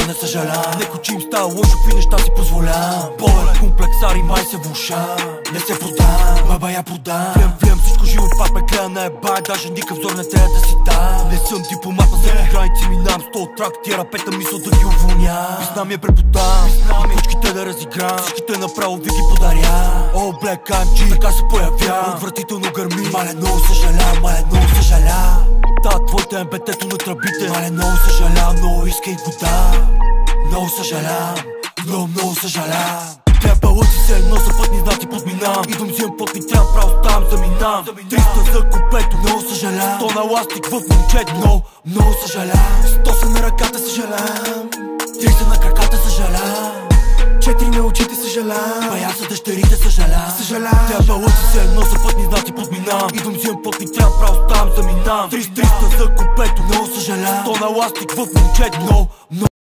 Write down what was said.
не съжалявам. Некой, че им става лошо, какви неща си позволявам. Болен комплексари, май се влушам. Не се продам, баба я продам. Влиям всичко живо, пак ме гледа на ебай. Даже никакъв зор не трябва да си дам. Не съм дипломат, на всеки граници минам. 100 трак, тия рапета мисля да ги уволня. Писна ми я преподам, точките да разиграм. Всичките направо ви ги подаря. О, Black MG, така се появя. Отвратително гърми, мале много съжалявам, мале много съжалявам. Та, твоите МБТ-то на тръбите. Мале много съжалявам, много иска и го да. Много съжалявам, много съжалявам. Трябва лъци се едно за пътни знаци подминам. Идвам взимам път ми трябва, право ставам заминам. 300 за купето, много съжалявам. 100 на ластик в момчето, много съжалявам. 100 са на ръката, съжалявам. 30 на краката, съжалявам. 4 на очите, съжалявам. Бая са дъщерите, съжалявам. Трябва лъци се едно за пътни знаци подминам. Идвам взимам път ми трябва, право ставам заминам. 300 за купето, много съжалявам. 100 на ластик в момчето, много